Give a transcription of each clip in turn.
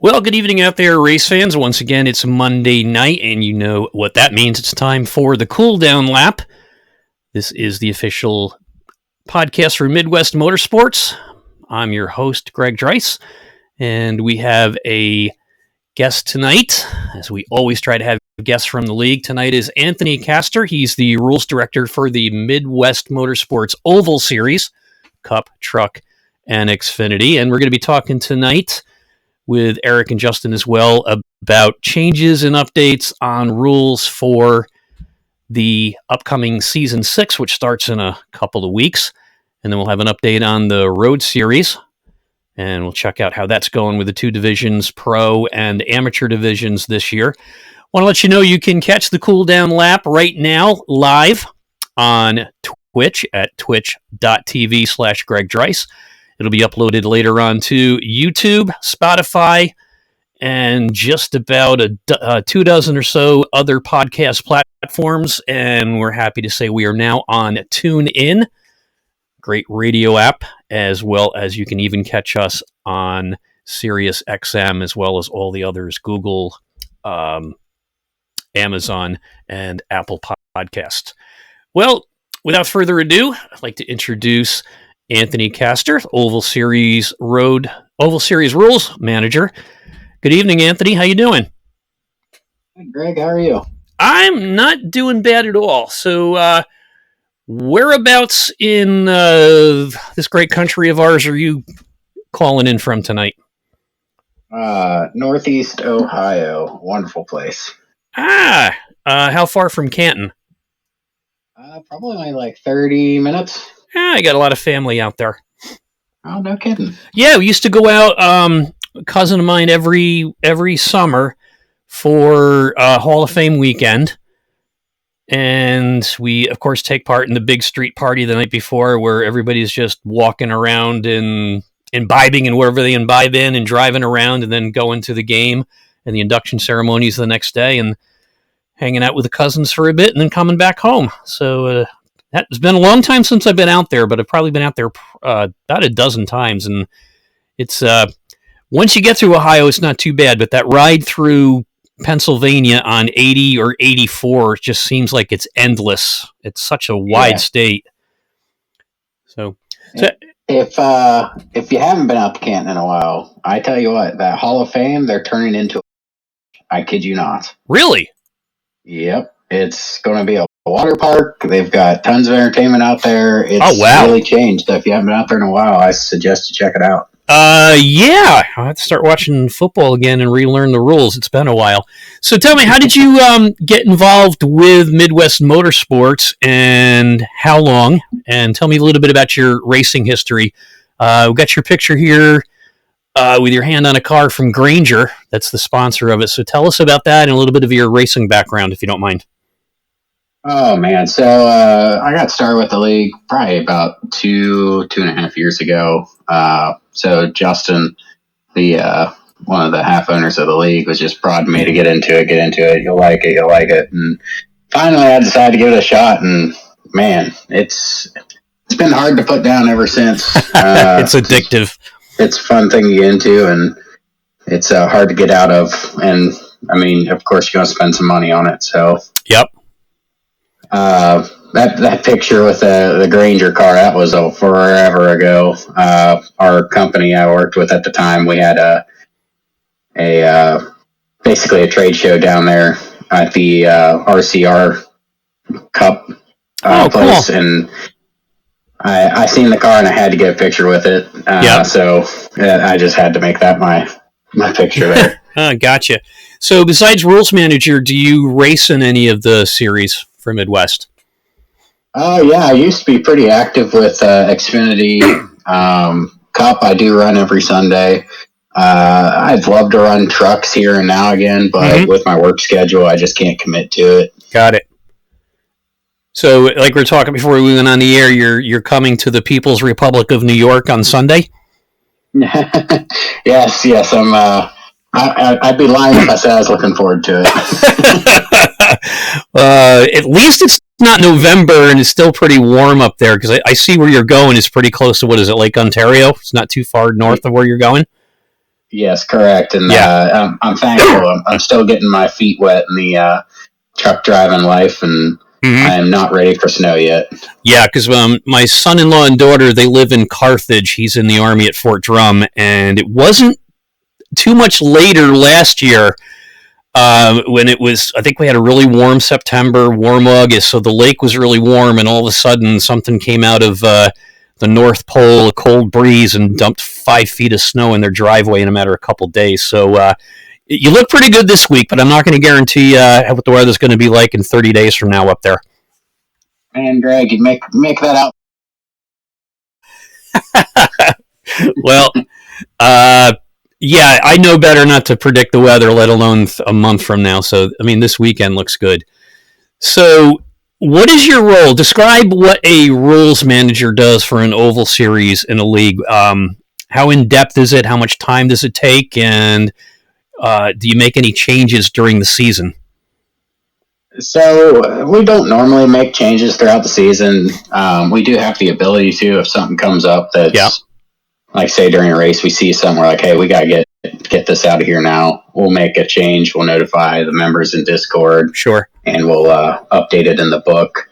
Well, good evening out there, race fans. Once again, it's Monday night, and you know what that means. It's time for the Cool Down Lap. This is the official podcast for Midwest Motorsports. I'm your host, Greg Dreiss, and we have a guest tonight, as we always try to have guests from the league. Tonight is Anthony Kastor. He's the rules director for the Midwest Motorsports Oval Series, Cup, Truck, and Xfinity, and we're going to be talking tonight with Eric and Justin as well about changes and updates on rules for the upcoming Season 6, which starts in a couple of weeks. And then we'll have an update on the Road Series, and we'll check out how that's going with the two divisions, pro and amateur divisions this year. Want to let you know you can catch the Cool Down Lap right now live on Twitch at twitch.tv/Greg Dreiss. It'll be uploaded later on to YouTube, Spotify, and just about two dozen or so other podcast platforms. And we're happy to say we are now on TuneIn, great radio app, as well as you can even catch us on Sirius XM, as well as all the others, Google, Amazon, and Apple Podcasts. Well, without further ado, I'd like to introduce Anthony Kastor, Oval Series Rules Manager. Good evening, Anthony. How you doing? Hey, Greg, how are you? I'm not doing bad at all. So, whereabouts in this great country of ours are you calling in from tonight? Northeast Ohio. Wonderful place. How far from Canton? Probably only like 30 minutes. I got a lot of family out there. Oh, no kidding. Yeah, we used to go out, a cousin of mine every summer for Hall of Fame weekend. And we, of course, take part in the big street party the night before where everybody's just walking around and imbibing in wherever they imbibe in and driving around and then going to the game and the induction ceremonies the next day and hanging out with the cousins for a bit and then coming back home. So it's been a long time since I've been out there, but I've probably been out there about a dozen times. And it's once you get through Ohio, it's not too bad. But that ride through Pennsylvania on 80 or 84 just seems like it's endless. It's such a wide state. So if you haven't been out to Canton in a while, I tell you what, that Hall of Fame, they're turning into, I kid you not. Really? Yep. It's going to be a water park. They've got tons of entertainment out there. It's really changed. If you haven't been out there in a while, I suggest you check it out. Yeah, I'll have to start watching football again and relearn the rules. It's been a while. So tell me, how did you get involved with Midwest Motorsports and how long? And tell me a little bit about your racing history. We've got your picture here with your hand on a car from Granger. That's the sponsor of it. So tell us about that and a little bit of your racing background, if you don't mind. Oh, man. So I got started with the league probably about two and a half years ago. So Justin, the one of the half owners of the league, was just prodding me to get into it. You'll like it. And finally, I decided to give it a shot. And man, it's been hard to put down ever since. It's addictive. It's a fun thing to get into, and it's hard to get out of. And I mean, of course, you're going to spend some money on it. So yep. That picture with the Granger car, that was forever ago. Our company I worked with at the time, we had basically a trade show down there at the RCR Cup place, cool. And I seen the car and I had to get a picture with it. So I just had to make that my picture there. Gotcha. So besides Rules Manager, do you race in any of the series for Midwest? Oh, yeah. I used to be pretty active with Xfinity Cup. I do run every Sunday. I'd love to run trucks here and now again, but with my work schedule, I just can't commit to it. Got it. So, like we were talking before we went on the air, you're coming to the People's Republic of New York on Sunday? Yes. I'd be lying if I said I was looking forward to it. At least it's not November and it's still pretty warm up there, because I see where you're going is pretty close to, what is it, Lake Ontario? It's not too far north of where you're going? Yes, correct. And I'm thankful. I'm still getting my feet wet in the truck driving life, and I am not ready for snow yet. Yeah, because my son-in-law and daughter, they live in Carthage. He's in the Army at Fort Drum, and it wasn't too much later last year when it was, I think we had a really warm September, warm August, so the lake was really warm, and all of a sudden something came out of the North Pole, a cold breeze, and dumped 5 feet of snow in their driveway in a matter of a couple days. So you look pretty good this week, but I'm not going to guarantee what the weather's going to be like in 30 days from now up there. Man, Greg, you make that out. Well, yeah, I know better not to predict the weather, let alone a month from now. So, I mean, this weekend looks good. So, what is your role? Describe what a rules manager does for an oval series in a league. How in depth is it? How much time does it take? And do you make any changes during the season? So we don't normally make changes throughout the season. We do have the ability to if something comes up that's like, say, during a race, we see something, we're like, hey, we got to get this out of here now. We'll make a change. We'll notify the members in Discord. Sure. And we'll update it in the book.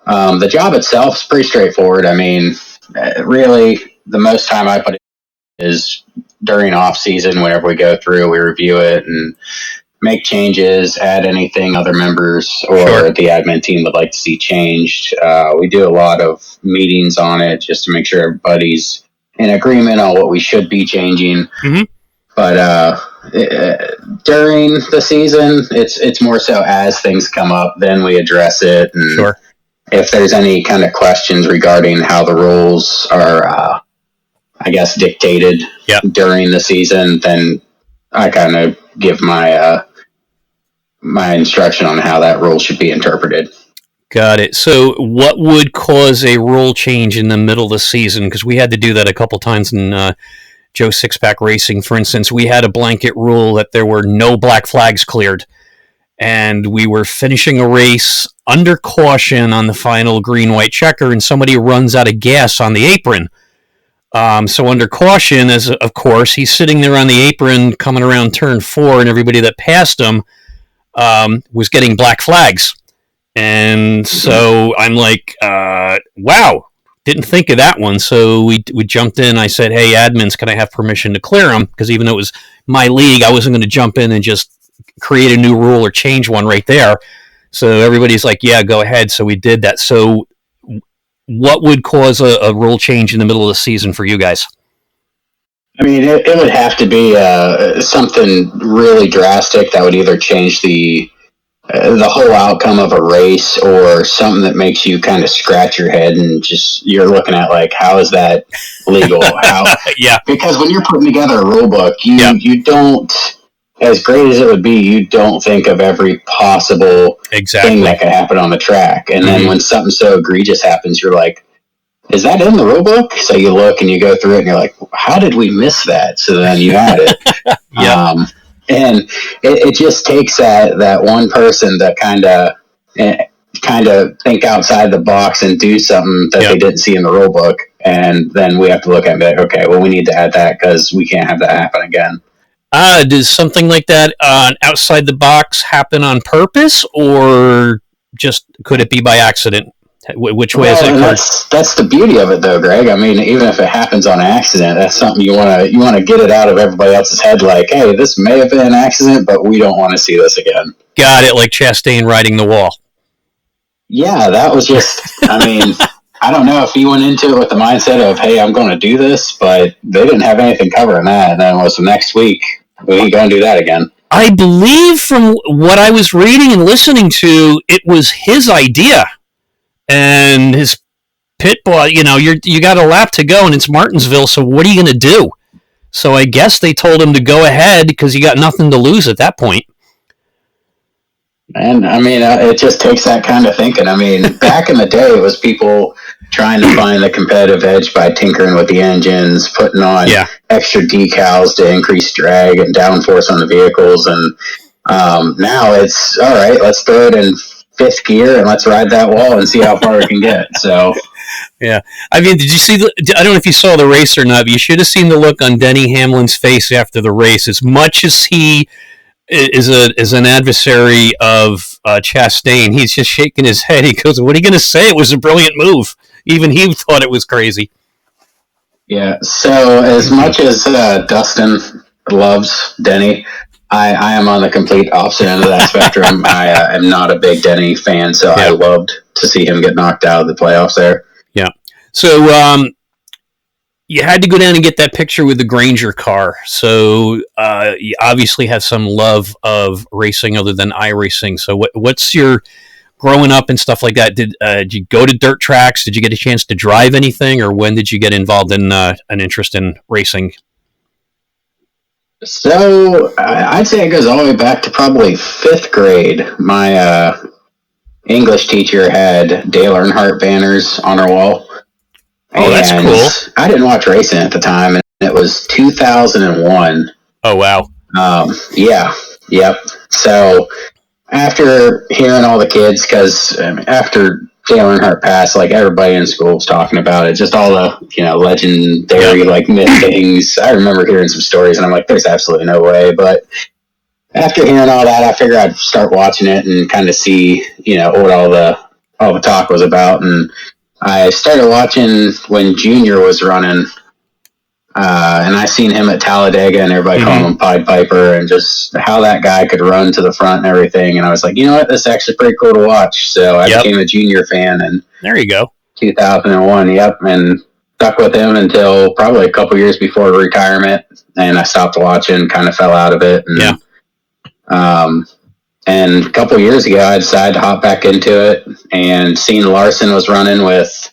The job itself is pretty straightforward. I mean, really, the most time I put it is during off season. Whenever we go through, we review it and make changes, add anything other members or the admin team would like to see changed. We do a lot of meetings on it just to make sure everybody's in agreement on what we should be changing. But during the season, it's more so as things come up, then we address it. And if there's any kind of questions regarding how the rules are, I guess, dictated during the season, then I kind of give my my instruction on how that rule should be interpreted. Got it. So what would cause a rule change in the middle of the season? Because we had to do that a couple times in Joe Sixpack Racing, for instance. We had a blanket rule that there were no black flags cleared. And we were finishing a race under caution on the final green-white checker, and somebody runs out of gas on the apron. So under caution, as of course, he's sitting there on the apron coming around turn 4, and everybody that passed him was getting black flags. And so I'm like, wow, didn't think of that one. So we jumped in. I said, hey, admins, can I have permission to clear them? Because even though it was my league, I wasn't going to jump in and just create a new rule or change one right there. So everybody's like, yeah, go ahead. So we did that. So what would cause a rule change in the middle of the season for you guys? I mean, it would have to be something really drastic that would either change the whole outcome of a race, or something that makes you kind of scratch your head and just you're looking at like, how is that legal? Because when you're putting together a rule book, you don't, as great as it would be, you don't think of every possible thing that could happen on the track. And then when something so egregious happens, you're like, is that in the rule book? So you look and you go through it and you're like, how did we miss that? So then you add it. And it just takes that one person to kind of think outside the box and do something that they didn't see in the rule book. And then we have to look at it, okay, well, we need to add that because we can't have that happen again. Does something like that outside the box happen on purpose, or just could it be by accident? Which way is it? That's the beauty of it, though, Greg. I mean, even if it happens on accident, that's something you want to get it out of everybody else's head. Like, hey, this may have been an accident, but we don't want to see this again. Got it. Like Chastain riding the wall. Yeah, that was just. I mean, I don't know if he went into it with the mindset of, hey, I'm going to do this, but they didn't have anything covering that. And then it was the next week, we ain't going to do that again. I believe from what I was reading and listening to, it was his idea. And his pit boss, you got a lap to go, and it's Martinsville, so what are you going to do? So I guess they told him to go ahead because you got nothing to lose at that point. And, I mean, it just takes that kind of thinking. I mean, back in the day, it was people trying to find the competitive edge by tinkering with the engines, putting on extra decals to increase drag and downforce on the vehicles. And now it's, all right, let's throw it in 5th gear and let's ride that wall and see how far we can get. So Yeah. I mean, did you see I don't know if you saw the race or not, but you should have seen the look on Denny Hamlin's face after the race. As much as he is an adversary of Chastain, he's just shaking his head. He goes, "What are you going to say? It was a brilliant move." Even he thought it was crazy. Yeah. So as much as Dustin loves Denny, I am on the complete opposite end of that spectrum. I am not a big Denny fan, so I loved to see him get knocked out of the playoffs there. Yeah. So you had to go down and get that picture with the Granger car. So you obviously have some love of racing other than iRacing. So what's your growing up and stuff like that? Did you go to dirt tracks? Did you get a chance to drive anything, or when did you get involved in an interest in racing? So I'd say it goes all the way back to probably 5th grade. My English teacher had Dale Earnhardt banners on her wall. Oh, that's cool. I didn't watch racing at the time, and it was 2001. Oh, wow. Yeah. Yep. So after hearing all the kids, because after Dale Earnhardt passed, like everybody in school was talking about it, just all the legendary like myth things. I remember hearing some stories, and I'm like, there's absolutely no way. But after hearing all that, I figured I'd start watching it and kind of see what all the talk was about. And I started watching when Junior was running. And I seen him at Talladega, and everybody calling him Pied Piper, and just how that guy could run to the front and everything. And I was like, you know what, this is actually pretty cool to watch. So I became a Junior fan, and there you go. 2001, and stuck with him until probably a couple years before retirement. And I stopped watching, kind of fell out of it. And, and a couple years ago, I decided to hop back into it, and seen Larson was running with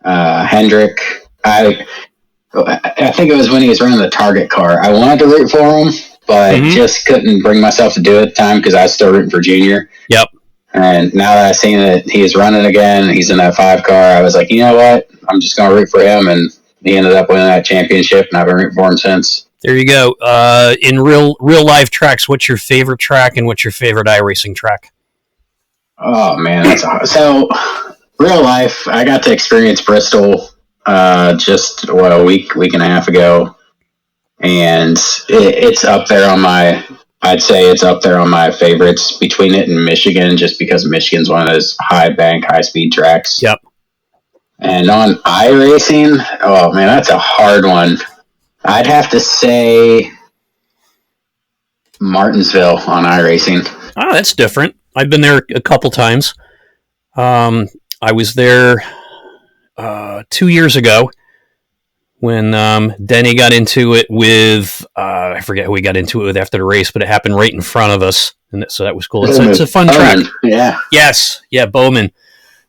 Hendrick. I think it was when he was running the Target car. I wanted to root for him, but just couldn't bring myself to do it at the time because I was still rooting for Junior. Yep. And now that I've seen that he's running again, he's in that 5 car, I was like, you know what? I'm just going to root for him. And he ended up winning that championship, and I've been rooting for him since. There you go. In real life tracks, what's your favorite track and what's your favorite iRacing track? Oh, man. So, real life, I got to experience Bristol just a week and a half ago, and it's up there on I'd say it's up there on my favorites, between it and Michigan, just because Michigan's one of those high bank, high speed tracks. Yep. And on iRacing, oh man, that's a hard one. I'd have to say Martinsville on iRacing. Oh, that's different. I've been there a couple times. I was there 2 years ago when Denny got into it with I forget who he got into it with after the race, but it happened right in front of us, and so that was cool. It's a fun track. Yeah. Yes. Yeah, Bowman.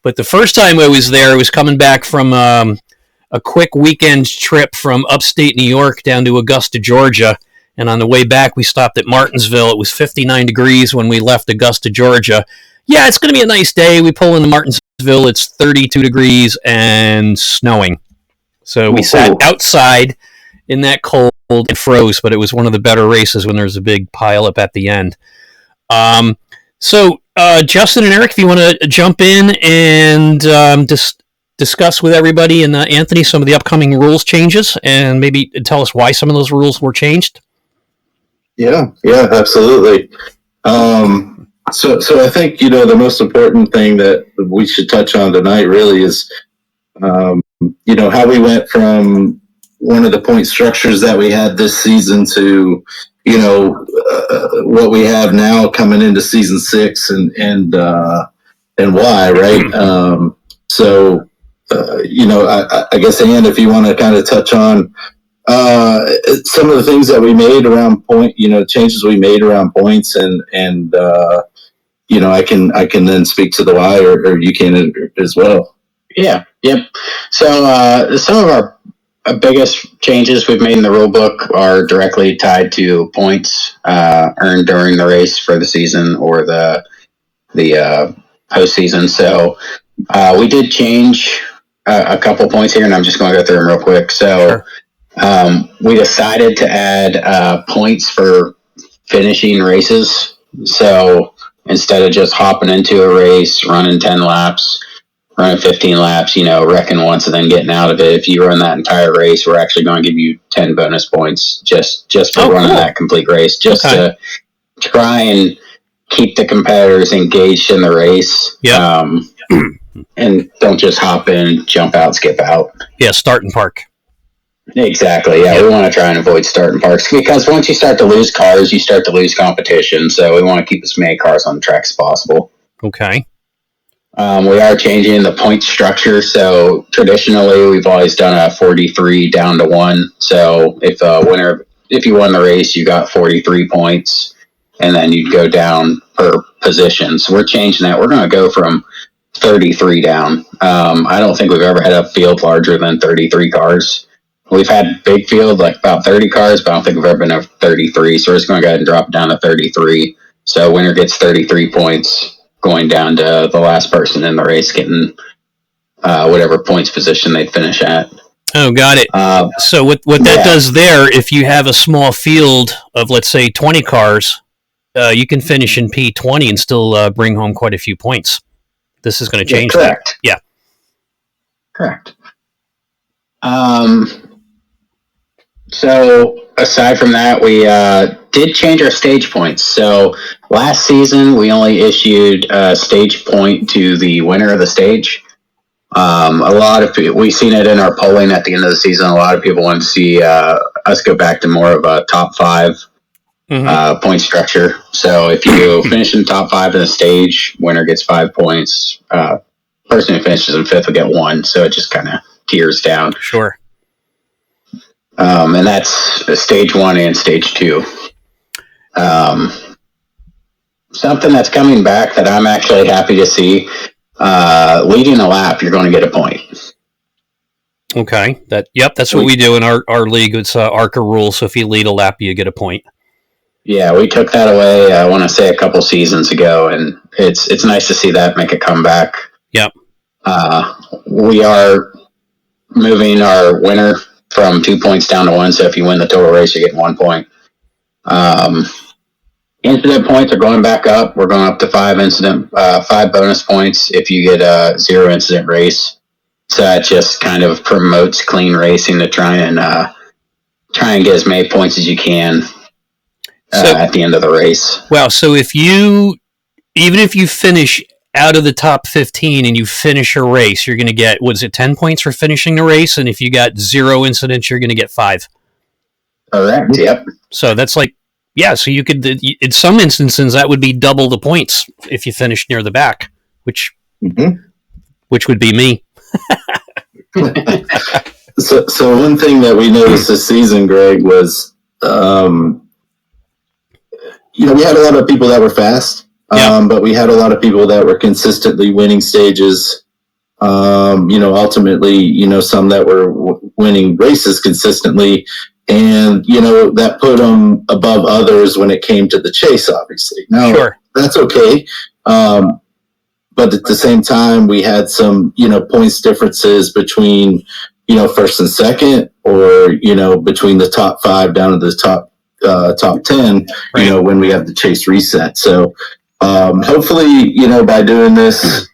But the first time I was there, I was coming back from a quick weekend trip from upstate New York down to Augusta, Georgia. And on the way back, we stopped at Martinsville. It was 59 degrees when we left Augusta, Georgia. Yeah, it's going to be a nice day. We pull into Martinsville. It's 32 degrees and snowing. So we sat outside in that cold and froze, but it was one of the better races when there was a big pile up at the end. So Justin and Eric, if you want to jump in and discuss with everybody and Anthony some of the upcoming rules changes, and maybe tell us why some of those rules were changed. Yeah, absolutely. So I think, the most important thing that we should touch on tonight really is, how we went from one of the point structures that we had this season to, what we have now coming into season 6 and why, right? I guess, Ann, if you want to kind of touch on some of the things that we made around changes we made around points, and I can then speak to the why, or you can as well. Yeah. Yep. So some of our biggest changes we've made in the rule book are directly tied to points earned during the race for the season or the postseason. So we did change a couple points here, and I'm just going to go through them real quick. So we decided to add points for finishing races. So instead of just hopping into a race, running 10 laps, running 15 laps, wrecking once and then getting out of it. If you run that entire race, we're actually going to give you 10 bonus points just for running cool. that complete race, just to try and keep the competitors engaged in the race. Yep. And don't just hop in, jump out, skip out. Yeah, start and park. Exactly. Yeah, we want to try and avoid starting parks, because once you start to lose cars, you start to lose competition. So we want to keep as many cars on the track as possible. Okay. We are changing the point structure. So traditionally, we've always done a 43 down to 1. So if you won the race, you got 43 points, and then you'd go down per position. So we're changing that. We're going to go from 33 down. I don't think we've ever had a field larger than 33 cars. We've had big field, like about 30 cars, but I don't think we've ever been over 33. So we're just going to go ahead and drop it down to 33. So winner gets 33 points, going down to the last person in the race getting whatever points position they finish at. Oh, got it. So what that does there, if you have a small field of, let's say, 20 cars, you can finish in P20 and still bring home quite a few points. This is going to change that. Yeah. Correct. So aside from that, we did change our stage points. So last season, we only issued a stage point to the winner of the stage. A lot of people, we've seen it in our polling at the end of the season. A lot of people want to see us go back to more of a top 5 point structure. So if you finish in the top 5 in the stage, winner gets 5 points. Person who finishes in 5th will get 1. So it just kind of tiers down. Sure. And that's stage 1 and stage 2. Something that's coming back that I'm actually happy to see, leading a lap, you're going to get a point. Okay. That's what we do in our league. It's ARCA rule. So if you lead a lap, you get a point. Yeah, we took that away, I want to say a couple seasons ago, and it's nice to see that make a comeback. Yep. We are moving our winner from 2 points down to 1. So if you win the total race, you get 1 point. Incident points are going back up. We're going up to 5 bonus points if you get a 0 incident race. So that just kind of promotes clean racing to try and get as many points as you can at the end of the race. Wow. So even if you finish out of the top 15 and you finish a race, you're going to get, 10 points for finishing the race? And if you got 0 incidents, you're going to get 5. Correct. Yep. So that's so you could, in some instances, that would be double the points if you finish near the back, which would be me. So one thing that we noticed this season, Greg, was, we had a lot of people that were fast. But we had a lot of people that were consistently winning stages. Ultimately, some that were winning races consistently, and that put them above others when it came to the chase. Obviously, now that's okay. But at the same time, we had some points differences between first and second, or between the top 5 down to the top 10. Right. When we have the chase reset. So. Hopefully, by doing this,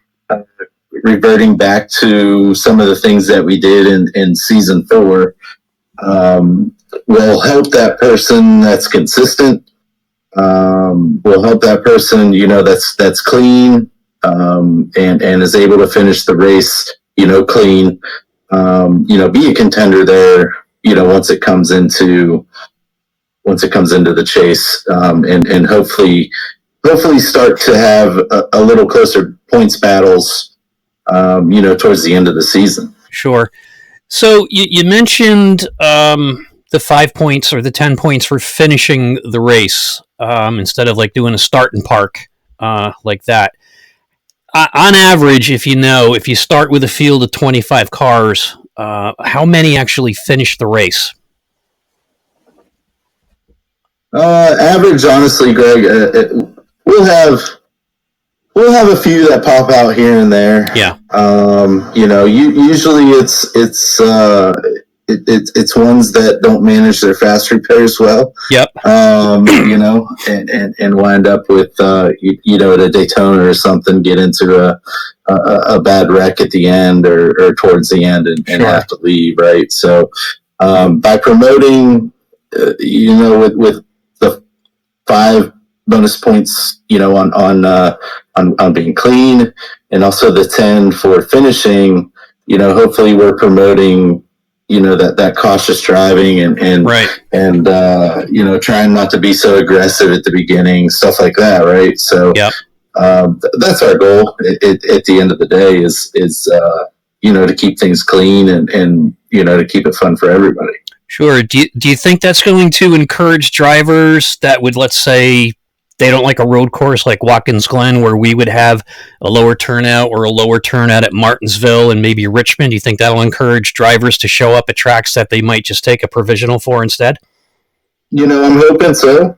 reverting back to some of the things that we did in season 4, will help that person that's consistent. Will help that person, that's clean, and is able to finish the race, clean. Be a contender there, once it comes into the chase, and hopefully start to have a little closer points battles, towards the end of the season. Sure. So you mentioned the 5 points or the 10 points for finishing the race, instead of like doing a start and park like that. On average, if you start with a field of 25 cars, how many actually finish the race? Average, honestly, Greg, we'll have a few that pop out here and there. Yeah. Usually it's ones that don't manage their fast repairs well. Yep. And wind up with at a Daytona or something, get into a bad wreck at the end or towards the end and have to leave, right? So by promoting, with the 5 bonus points, on being clean, and also the 10 for finishing, hopefully we're promoting, that cautious driving and right. And trying not to be so aggressive at the beginning, stuff like that, right? So yep. That's our goal at the end of the day is to keep things clean and to keep it fun for everybody. Sure. Do you think that's going to encourage drivers that would, let's say, they don't like a road course like Watkins Glen, where we would have a lower turnout or a lower turnout at Martinsville and maybe Richmond? Do you think that'll encourage drivers to show up at tracks that they might just take a provisional for instead? I'm hoping so.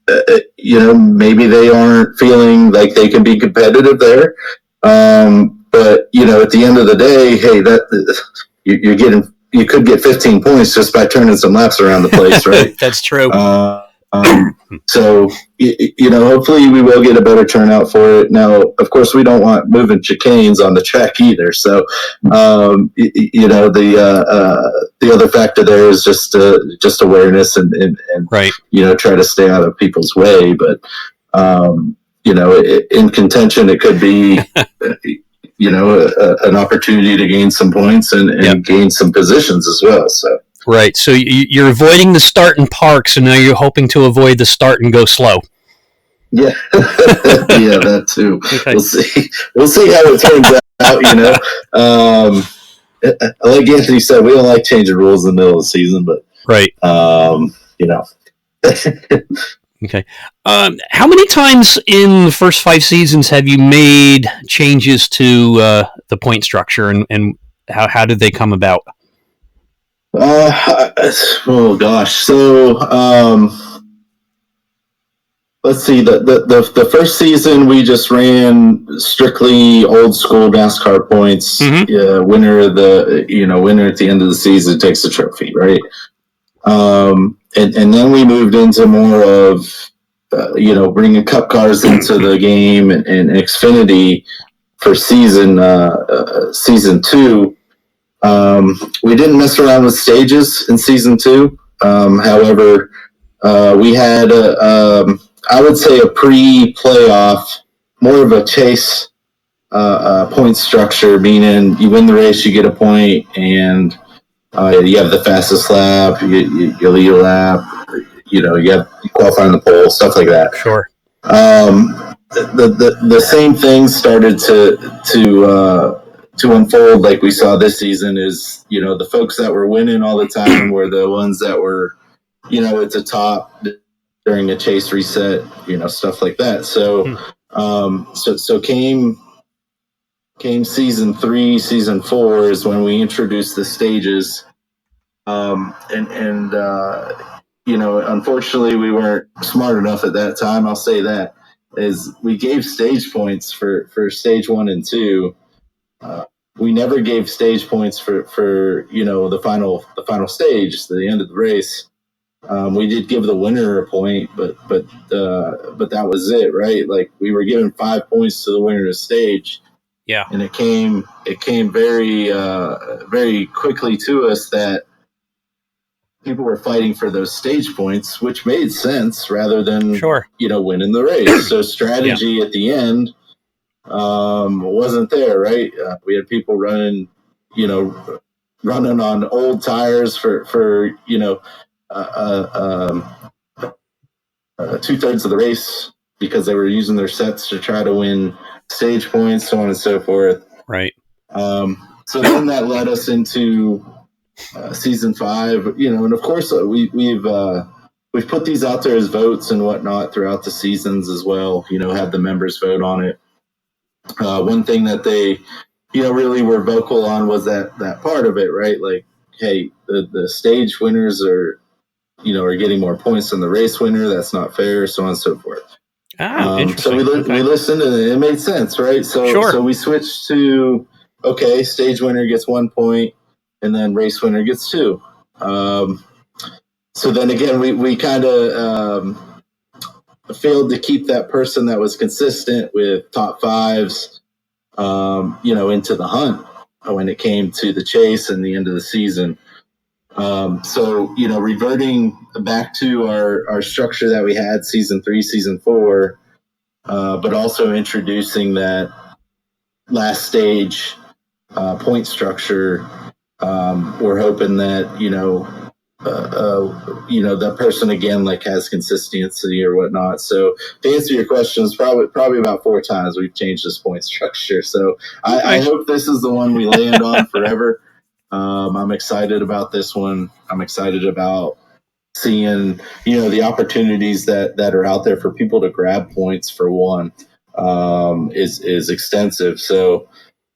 Maybe they aren't feeling like they can be competitive there. But at the end of the day, hey, you could get 15 points just by turning some laps around the place, right? That's true. So, hopefully we will get a better turnout for it. Now, of course, we don't want moving chicanes on the track either. So, the other factor there is just awareness and right. Try to stay out of people's way. But, in contention, it could be, an opportunity to gain some points and gain some positions as well. So. Right, so you're avoiding the start and park, so now you're hoping to avoid the start and go slow. Yeah, yeah, that too. Okay. We'll see how it turns out. Like Anthony said, we don't like changing rules in the middle of the season, but right. Okay. How many times in the first 5 seasons have you made changes to the point structure, and how did they come about? Oh gosh. So let's see. The first season we just ran strictly old school NASCAR points. Mm-hmm. Winner at the end of the season takes the trophy, right? And then we moved into more of bringing cup cars into the game and Xfinity for season 2. We didn't mess around with stages in season 2. However, we had, I would say, a pre-playoff, more of a chase point structure, meaning you win the race, you get a point, and you have the fastest lap, you lead a lap, you qualify on the pole, stuff like that. Sure. The same thing started to unfold like we saw this season is, the folks that were winning all the time were the ones that were, at the top during a chase reset, stuff like that. So, so came season 3, season 4 is when we introduced the stages. Unfortunately we weren't smart enough at that time. I'll say that is we gave stage points for stage 1 and 2. We never gave stage points for the final stage, the end of the race. We did give the winner a point, but that was it, right? Like we were giving 5 points to the winner of the stage. Yeah, and it came very very quickly to us that people were fighting for those stage points, which made sense rather than winning the race. So strategy at the end wasn't there, right? We had people running on old tires for 2/3 of the race because they were using their sets to try to win stage points, so on and so forth. Right. So then that led us into season 5, and of course we've put these out there as votes and whatnot throughout the seasons as well. Have the members vote on it. One thing that they, really were vocal on was that part of it, right? Like, hey, the stage winners are getting more points than the race winner. That's not fair, so on and so forth. So we listened and it made sense, right? So we switched to, okay, stage winner gets 1 point and then race winner gets 2. So then again, we kind of failed to keep that person that was consistent with top 5s, into the hunt when it came to the chase and the end of the season. So, reverting back to our structure that we had season 3, season 4, but also introducing that last stage point structure. We're hoping that, that person again, like, has consistency or whatnot. So to answer your questions, probably about 4 times we've changed this point structure. So I hope this is the one we land on forever. I'm excited about this one. I'm excited about seeing, the opportunities that are out there for people to grab points for one, is extensive. So,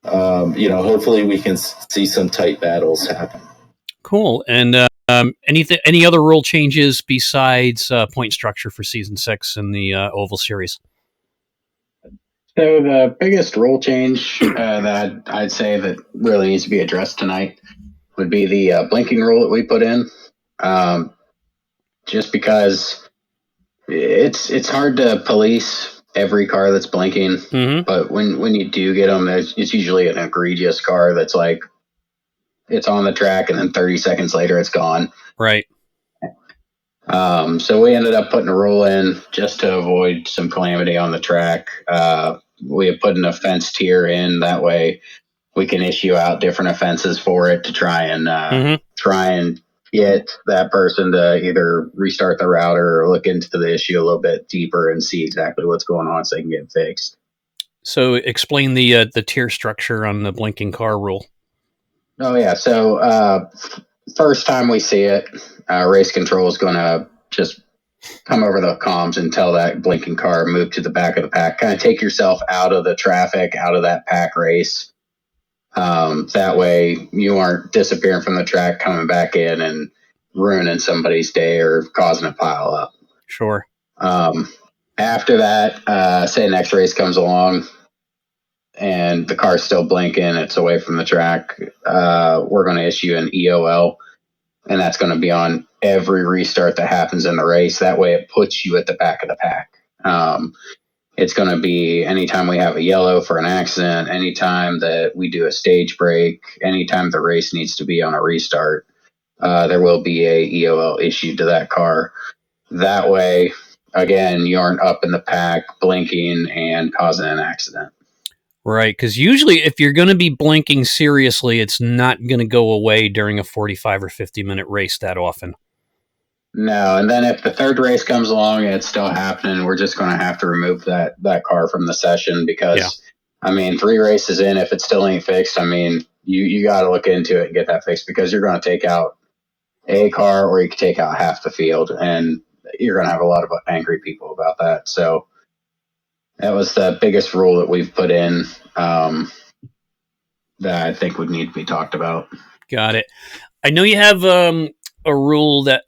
hopefully we can see some tight battles happen. Cool. And any other rule changes besides point structure for season 6 in the Oval Series? So the biggest rule change that I'd say that really needs to be addressed tonight would be the blinking rule that we put in. Just because it's hard to police every car that's blinking, but when you do get them, it's usually an egregious car that's like it's on the track and then 30 seconds later it's gone. Right. So we ended up putting a rule in just to avoid some calamity on the track. We have put an offense tier in, that way we can issue out different offenses for it to try and get that person to either restart the router or look into the issue a little bit deeper and see exactly what's going on so they can get it fixed. So explain the tier structure on the blinking car rule. Oh yeah, so first time we see it, race control is going to just come over the comms and tell that blinking car move to the back of the pack. Kind of take yourself out of the traffic, out of that pack race. That way you aren't disappearing from the track, coming back in and ruining somebody's day or causing a pile up. Sure. After that, say next race comes along and the car's still blinking, it's away from the track, we're going to issue an EOL, and that's going to be on every restart that happens in the race. That way it puts you at the back of the pack. It's going to be anytime we have a yellow for an accident, anytime that we do a stage break, anytime the race needs to be on a restart, there will be a EOL issued to that car. That way, again, you aren't up in the pack blinking and causing an accident. Right, because usually if you're going to be blinking seriously, it's not going to go away during a 45 or 50-minute race that often. No, and then if the third race comes along and it's still happening, we're just going to have to remove that car from the session because, I mean, 3 races in, if it still ain't fixed, I mean, you got to look into it and get that fixed because you're going to take out a car or you could take out half the field, and you're going to have a lot of angry people about that. So that was the biggest rule that we've put in that I think would need to be talked about. Got it. I know you have a rule that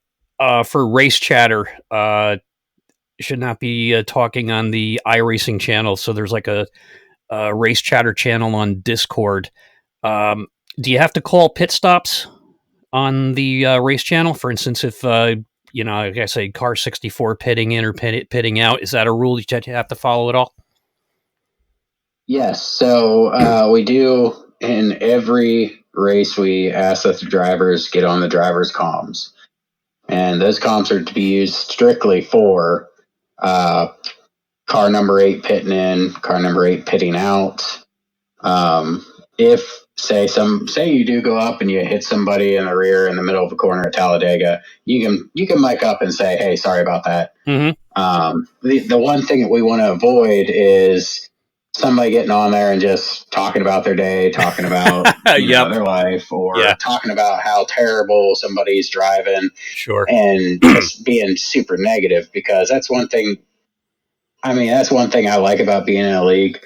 for race chatter should not be talking on the iRacing channel. So there's like a race chatter channel on Discord. Do you have to call pit stops on the race channel? For instance, if like I say, car 64 pitting in or pitting out, is that a rule that you have to follow at all? Yes. So we do in every race. We ask that the drivers get on the drivers' comms, and those comms are to be used strictly for car number 8 pitting in, car number 8 pitting out. If say you do go up and you hit somebody in the rear in the middle of a corner at Talladega, you can mic up and say, "Hey, sorry about that." The one thing that we want to avoid is somebody getting on there and just talking about their day, talking about their life, or talking about how terrible somebody's driving, and just being super negative, because that's one thing. I mean, that's one thing I like about being in a league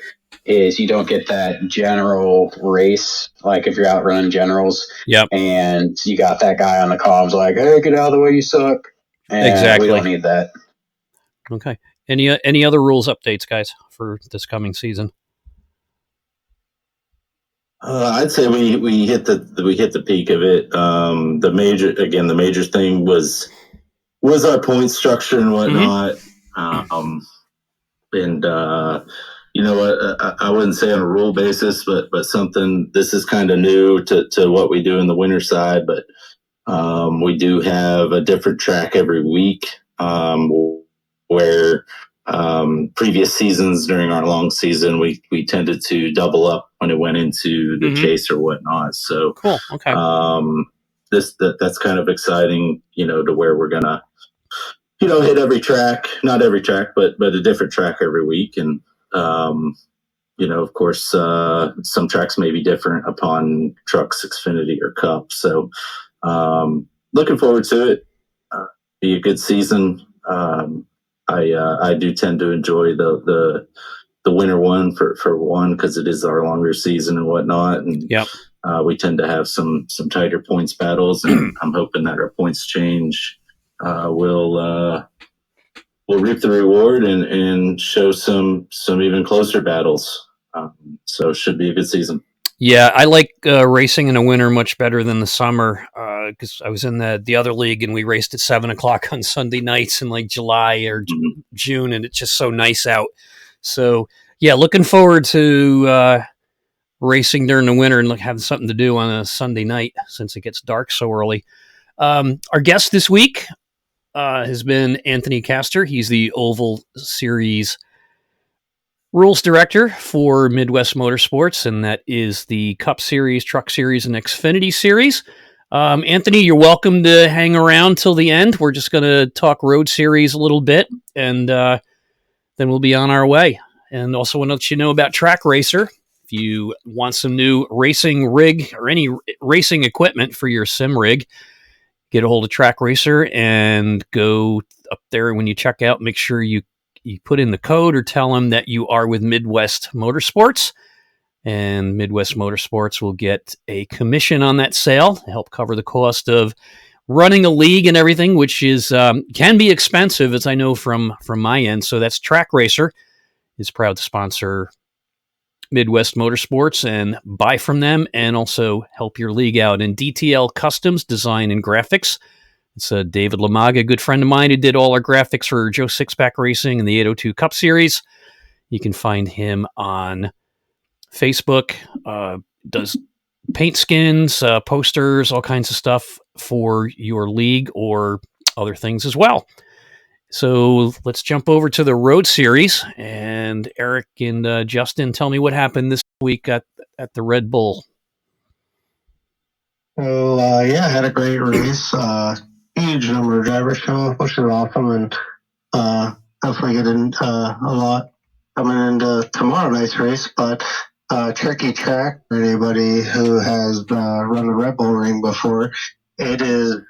is you don't get that general race. Like if you're out running generals, and you got that guy on the comms like, "Hey, get out of the way, you suck." And exactly. We don't need that. Okay. Any other rules updates, guys, for this coming season? I'd say we hit the peak of it. The major thing was our point structure and whatnot. And you know what, I wouldn't say on a rule basis, but something, this is kind of new to what we do in the winter side. But we do have a different track every week, where previous seasons during our long season, we tended to double up when it went into the chase or whatnot. So Cool. Okay. That's kind of exciting, to where we're gonna, hit every track, not every track, but a different track every week. And of course, some tracks may be different upon Trucks, Xfinity, or Cup. So looking forward to it. Be a good season. I do tend to enjoy the winter one for one, because it is our longer season and whatnot, and we tend to have some tighter points battles, and I'm hoping that our points change will reap the reward and show some even closer battles. So it should be a good season. Yeah, I like racing in the winter much better than the summer, because I was in the other league and we raced at 7:00 on Sunday nights in like July or June, and it's just so nice out. So yeah, looking forward to racing during the winter and having something to do on a Sunday night since it gets dark so early. Our guest this week has been Anthony Kastor. He's the Oval Series rules director for Midwest Motorsports, and that is the Cup Series, Truck Series, and Xfinity Series. Anthony, you're welcome to hang around till the end. We're just going to talk Road Series a little bit, and then we'll be on our way. And also want to let you know about Track Racer. If you want some new racing rig or any racing equipment for your sim rig, get a hold of Track Racer and go up there. When you check out, make sure you put in the code or tell them that you are with Midwest Motorsports, and Midwest Motorsports will get a commission on that sale to help cover the cost of running a league and everything, which is can be expensive, as I know from my end. So that's Track Racer is proud to sponsor Midwest Motorsports and buy from them, and also help your league out. And DTL Customs Design and Graphics. It's David Lamaga, a good friend of mine, who did all our graphics for Joe Sixpack Racing and the 802 Cup Series. You can find him on Facebook. Does paint skins, posters, all kinds of stuff for your league or other things as well. So let's jump over to the Road Series. And Eric and Justin, tell me what happened this week at the Red Bull. So, I had a great race. Huge number of drivers show up, which is awesome. And hopefully getting a lot coming into tomorrow night's race. But tricky track for anybody who has run the Red Bull Ring before. It is...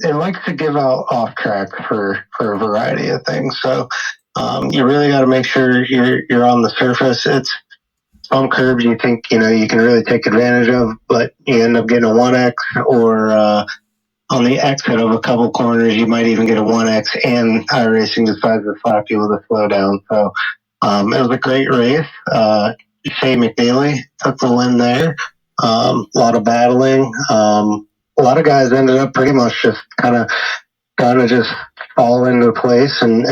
it likes to give out off track for a variety of things. So you really got to make sure you're on the surface. It's some curbs you think you can really take advantage of, but you end up getting a 1X, or on the exit of a couple corners you might even get a 1X, and iRacing decides to slap you with a slowdown. So it was a great race. Shea McNeely took the win there. A lot of battling. A lot of guys ended up pretty much just kind of just fall into place and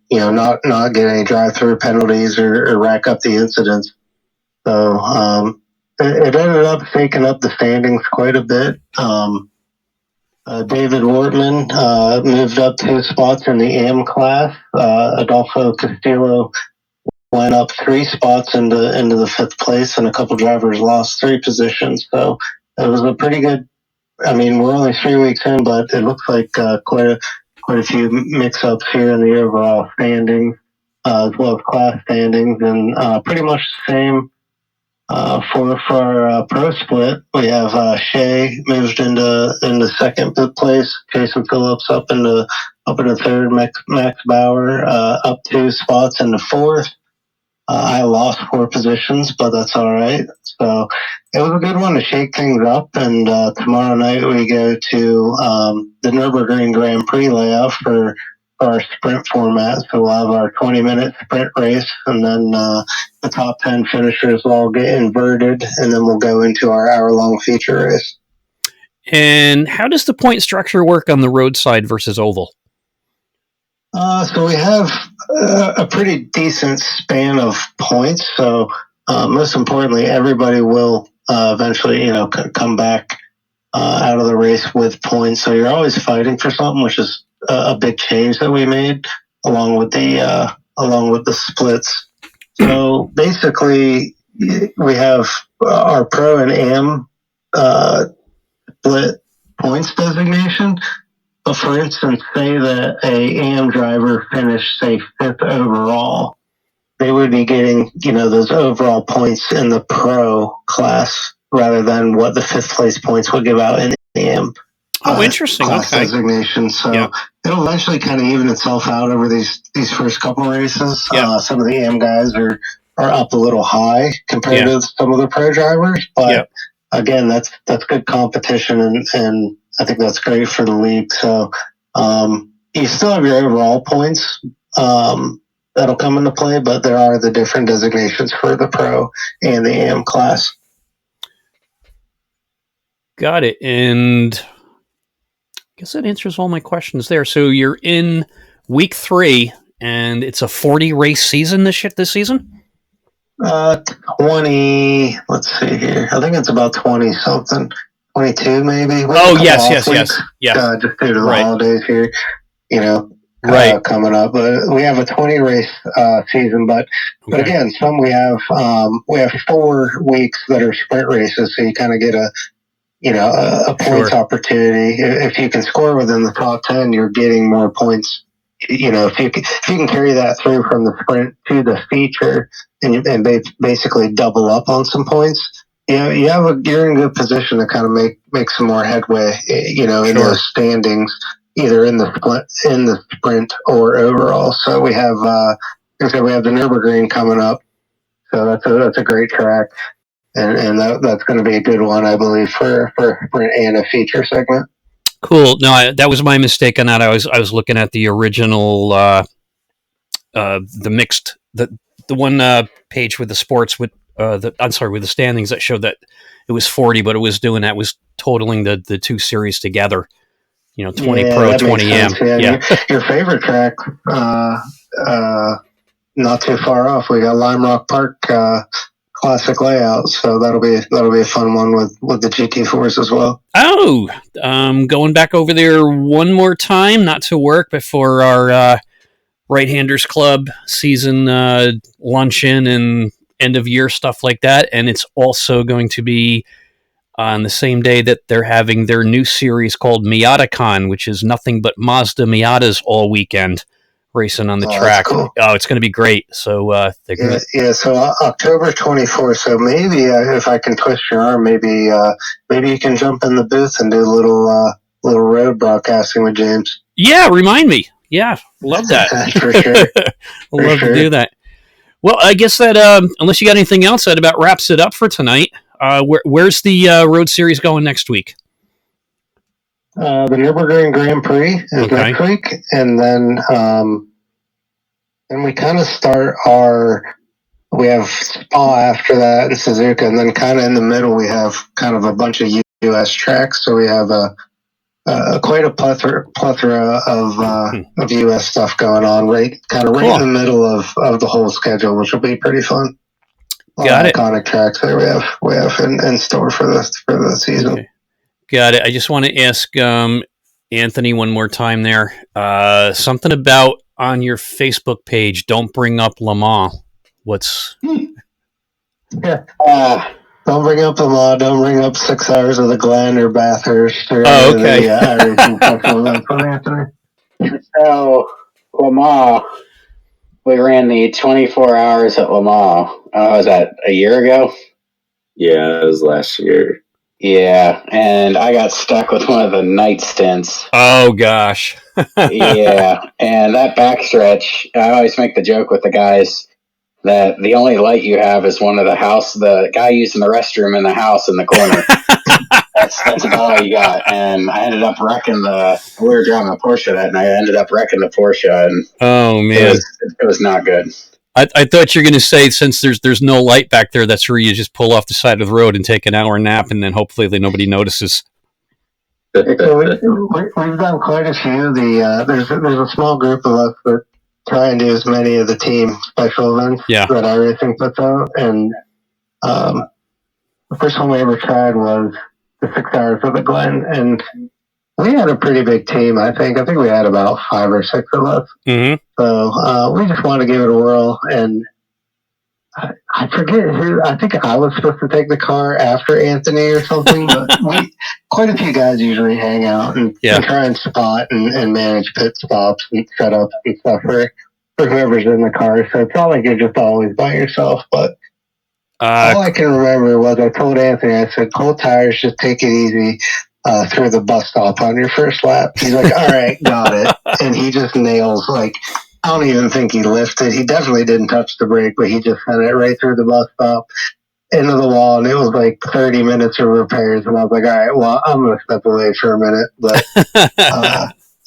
not get any drive-through penalties or rack up the incidents. So it ended up taking up the standings quite a bit. David Wortman moved up 2 spots in the AM class. Adolfo Castillo went up 3 spots into the 5th place, and a couple drivers lost 3 positions. So it was a pretty good. I mean, we're only 3 weeks in, but it looks like quite a few mix-ups here in the overall standings, as well as class standings, and pretty much the same for our pro split. We have Shea moved into second place, Jason Phillips up into third, Max Bauer up 2 spots into fourth. I lost 4 positions, but that's all right. So it was a good one to shake things up. And tomorrow night we go to the Nürburgring Grand Prix layoff for our sprint format. So we'll have our 20-minute sprint race, and then the top 10 finishers will all get inverted, and then we'll go into our hour-long feature race. And how does the point structure work on the roadside versus oval? So we have a pretty decent span of points. So most importantly, everybody will eventually, come back out of the race with points. So you're always fighting for something, which is a big change that we made along with the splits. So basically, we have our pro and am split points designation. But for instance, say that a AM driver finished, say, 5th overall, they would be getting, those overall points in the pro class rather than what the 5th place points would give out in the AM interesting. class Okay. designation. So it'll eventually kind of even itself out over these first couple races. Some of the AM guys are up a little high compared to some of the pro drivers, but again, that's good competition, and I think that's great for the league. So you still have your overall points that'll come into play, but there are the different designations for the pro and the AM class. Got it. And I guess that answers all my questions there. So you're in week 3, and it's a 40 race season this season? 20, let's see here. I think it's about 20 something. 22 maybe. Yes. Just due to the holidays here, coming up. But we have a 20 race season, but again, we have 4 weeks that are sprint races, so you kind of get a points opportunity. If you can score within the top 10, you're getting more points. If you can carry that through from the sprint to the feature and basically double up on some points, you're in a good position to kind of make some more headway, in those standings, either in the sprint or overall. So we have, we have the Nürburgring coming up, so that's a great track, and that's going to be a good one, I believe, for sprint and a feature segment. Cool. No, that was my mistake on that. I was looking at the original, the mixed, the one page with the sports with with the standings that showed that it was 40, but it was doing that was totaling the 2 series together. 20 pro, 20 am. Yeah. Your favorite track, not too far off. We got Lime Rock Park classic layout, so that'll be a fun one with the GT4s as well. Oh, going back over there one more time, not to work, but for our Right-Handers Club season luncheon and end of year stuff like that, and it's also going to be on the same day that they're having their new series called MiataCon, which is nothing but Mazda Miatas all weekend racing on the track. Cool. Oh, it's going to be great. So so October 24th. So maybe if I can twist your arm, maybe you can jump in the booth and do a little road broadcasting with James. Yeah, remind me. Yeah, love that. For sure. Love to do that. Well, I guess that unless you got anything else, that about wraps it up for tonight. Where's the road series going next week? The Nürburgring Grand Prix is next week, and then we kind of start we have Spa after that and Suzuka, and then kind of in the middle we have kind of a bunch of U.S. tracks. So we have quite a plethora of U.S. stuff going on, right in the middle of the whole schedule, which will be pretty fun. Got it. Iconic tracks that we have in store for the season. Okay. Got it. I just want to ask Anthony one more time there. Something about on your Facebook page, don't bring up Le Mans. What's... Yeah. Don't bring up Le Mans. Don't bring up 6 Hours of the Glen or Bathurst. Or okay. So, Le Mans, we ran the 24 hours at Le Mans. Was that a year ago? Yeah, it was last year. Yeah, and I got stuck with one of the night stints. Oh, gosh. Yeah, and that backstretch, I always make the joke with the guys that the only light you have is one of the guy using the restroom in the house in the corner. That's about all you got. And I ended up wrecking we were driving a Porsche that night. I ended up wrecking the Porsche, and Oh man, it was not good. I thought you were going to say, since there's no light back there, that's where you just pull off the side of the road and take an hour nap, and then hopefully nobody notices. So we've done quite a few. There's a small group of us that try and do as many of the team special events that iRacing puts out. And the first one we ever tried was the 6 hours of the Glen, and we had a pretty big team. I think we had about 5 or 6 of us. Mm-hmm. So we just wanted to give it a whirl, and I forget who. I think I was supposed to take the car after Anthony or something, but quite a few guys usually hang out and try and spot and manage pit stops and setups and stuff for whoever's in the car. So it's not like you're just always by yourself. But all I can remember was I told Anthony, I said, "Cold tires, just take it easy through the bus stop on your first lap." He's like, "All right, got it," and he just nails like. I don't even think he lifted. He definitely didn't touch the brake, but he just sent it right through the bus stop into the wall, and it was like 30 minutes of repairs. And I was like, all right, well, I'm going to step away for a minute. But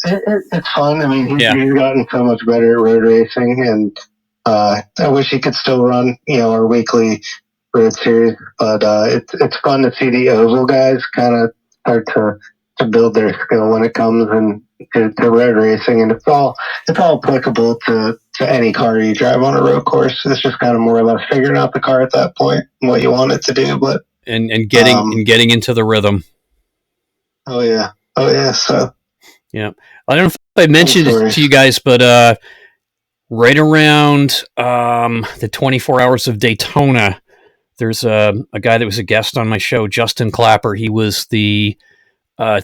it's fun. I mean, he's gotten so much better at road racing, and I wish he could still run, our weekly road series. But it's fun to see the oval guys kind of start to build their skill when it comes to road racing, and it's all applicable to any car you drive on a road course. It's just kind of more or less figuring out the car at that point and what you want it to do, but and getting into the rhythm. Oh yeah. So yeah, I don't know if I mentioned it to you guys, but right around the 24 Hours of Daytona, there's a guy that was a guest on my show, Justin Clapper. He was the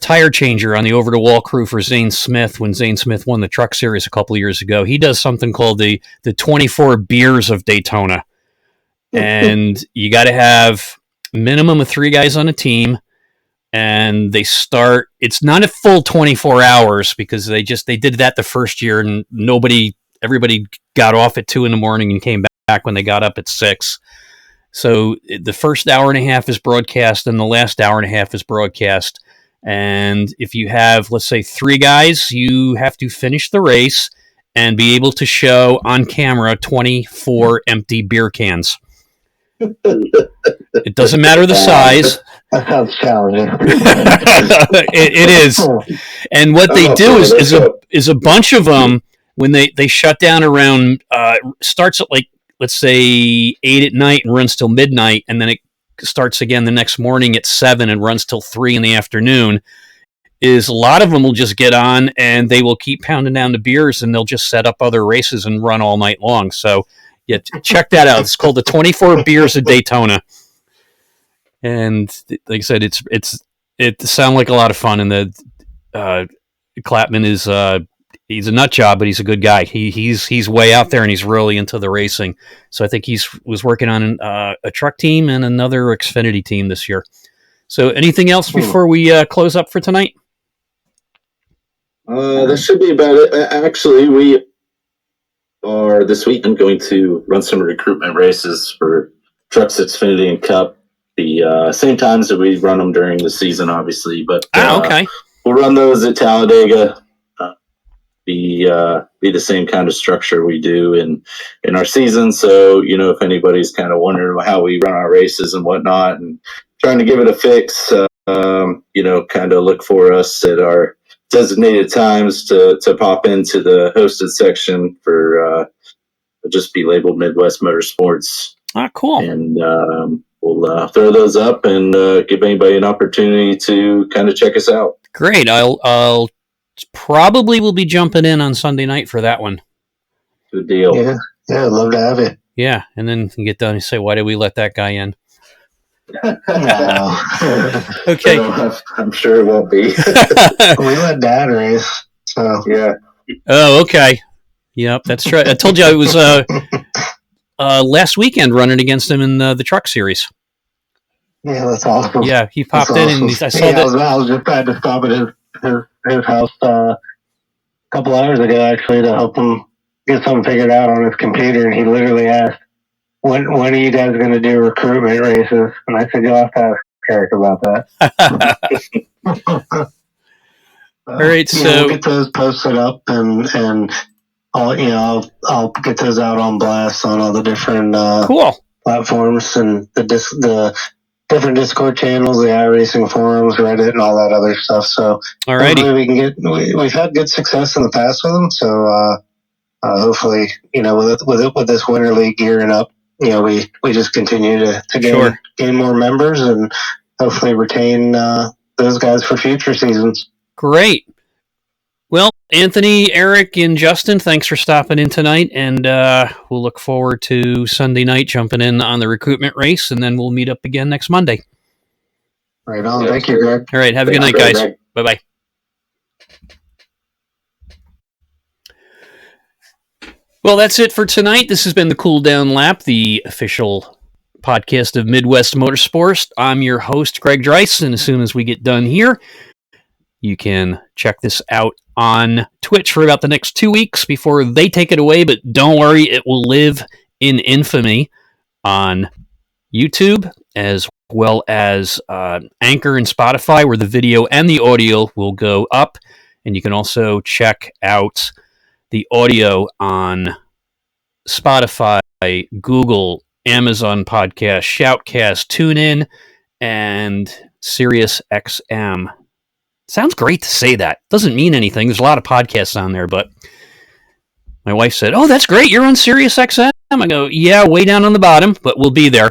tire changer on the Over the Wall crew for Zane Smith when Zane Smith won the Truck Series a couple of years ago. He does something called the 24 Beers of Daytona, and you got to have minimum of 3 guys on a team, and they start. It's not a full 24 hours because they did that the first year, and everybody got off at 2 a.m. and came back when they got up at 6. So the first hour and a half is broadcast, and the last hour and a half is broadcast. And if you have, let's say, 3 guys, you have to finish the race and be able to show on camera 24 empty beer cans. It doesn't matter the size. That sounds challenging. it is. And what they do is a bunch of them, when they shut down around, starts at like, let's say 8 at night and runs till midnight, and then it starts again the next morning at 7 and runs till 3 in the afternoon, is a lot of them will just get on and they will keep pounding down the beers, and they'll just set up other races and run all night long. So yeah, check that out. It's called the 24 Beers of Daytona. And like I said, it sounds like a lot of fun. And the Clapman is he's a nut job, but he's a good guy. He's way out there, and he's really into the racing. So I think was working on a truck team and another Xfinity team this year. So anything else before we close up for tonight? That should be about it. Actually, we are this weekend going to run some recruitment races for Trucks Xfinity and Cup. The same times that we run them during the season, obviously. But okay, we'll run those at Talladega. Be the same kind of structure we do in our season. So, if anybody's kind of wondering how we run our races and whatnot and trying to give it a fix, kind of look for us at our designated times to pop into the hosted section for just be labeled Midwest Motorsports. Cool. And we'll throw those up and give anybody an opportunity to kind of check us out. Great. I'll probably will be jumping in on Sunday night for that one. Good deal. Yeah, I'd love to have it. Yeah, and then you get done and say, why did we let that guy in? No. Okay. I'm sure it won't be. We let Dad race, so. Yeah. Oh, okay. Yep, that's right. I told you I was last weekend running against him in the Truck Series. Yeah, that's awesome. Yeah, he popped in, and I saw that. I was just trying to stop at his house a couple hours ago, actually, to help him get something figured out on his computer, and he literally asked, when are you guys going to do recruitment races? And I said, you'll have to ask character about that. All right, so we'll get those posted up, and I'll get those out on blast on all the different cool platforms and the different Discord channels, the iRacing forums, Reddit, and all that other stuff. So hopefully we can we've had good success in the past with them. So hopefully, with this Winter League gearing up, we just continue to gain more members and hopefully retain those guys for future seasons. Great. Well, Anthony, Eric, and Justin, thanks for stopping in tonight, and we'll look forward to Sunday night jumping in on the recruitment race, and then we'll meet up again next Monday. Right on. Thank you, Greg. All right. Have a good night, guys. Bye-bye. Well, that's it for tonight. This has been the Cool Down Lap, the official podcast of Midwest Motorsports. I'm your host, Greg Dreiss, and as soon as we get done here, you can check this out on Twitch for about the next 2 weeks before they take it away, but don't worry, it will live in infamy on YouTube as well as Anchor and Spotify, where the video and the audio will go up. And you can also check out the audio on Spotify, Google, Amazon Podcast, Shoutcast, TuneIn, and SiriusXM. Sounds great to say that. Doesn't mean anything. There's a lot of podcasts on there, but my wife said, "Oh, that's great. You're on SiriusXM." I go, "Yeah, way down on the bottom, but we'll be there."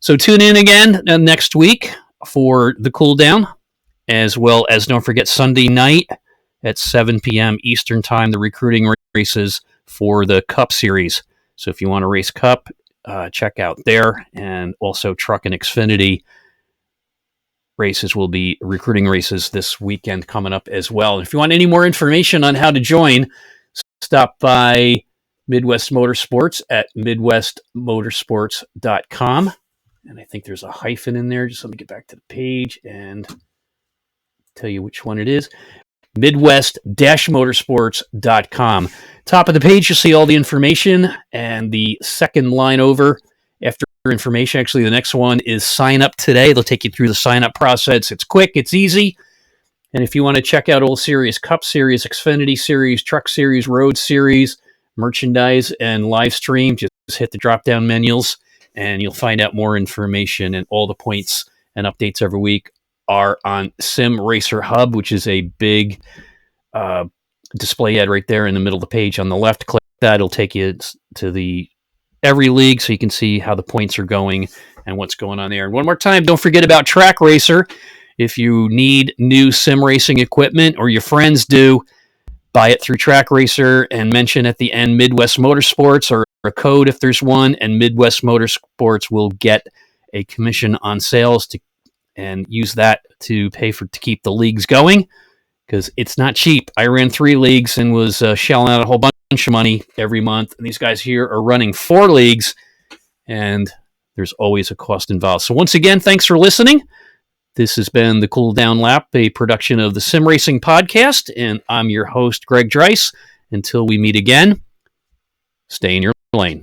So tune in again next week for the cool down, as well as don't forget Sunday night at 7 p.m. Eastern Time, the recruiting races for the Cup Series. So if you want to race Cup, check out there. And also Truck and Xfinity races will be recruiting races this weekend coming up as well. And if you want any more information on how to join, stop by Midwest Motorsports at midwestmotorsports.com. And I think there's a hyphen in there. Just let me get back to the page and tell you which one it is. Midwest-motorsports.com. Top of the page, you'll see all the information, and the second line over after information, actually the next one is sign up today. They'll take you through the sign up process. It's quick, it's easy. And if you want to check out all series, Cup Series, Xfinity Series, Truck Series, Road Series, merchandise, and live stream, just hit the drop-down menus, and you'll find out more information, and all the points and updates every week are on Sim Racer Hub, which is a big display ad right there in the middle of the page on the left. Click that. It'll take you to every league so you can see how the points are going and what's going on there. And one more time, don't forget about Track Racer. If you need new sim racing equipment, or your friends do, buy it through Track Racer and mention at the end Midwest Motorsports, or a code if there's one, and Midwest Motorsports will get a commission on sales and use that to pay to keep the leagues going, because it's not cheap. I ran 3 leagues and was shelling out a whole bunch of money every month, and these guys here are running 4 leagues, and there's always a cost involved. So once again, thanks for listening. This has been the Cool Down Lap, a production of the Sim Racing Podcast, and I'm your host, Greg Dreiss. Until we meet again, stay in your lane.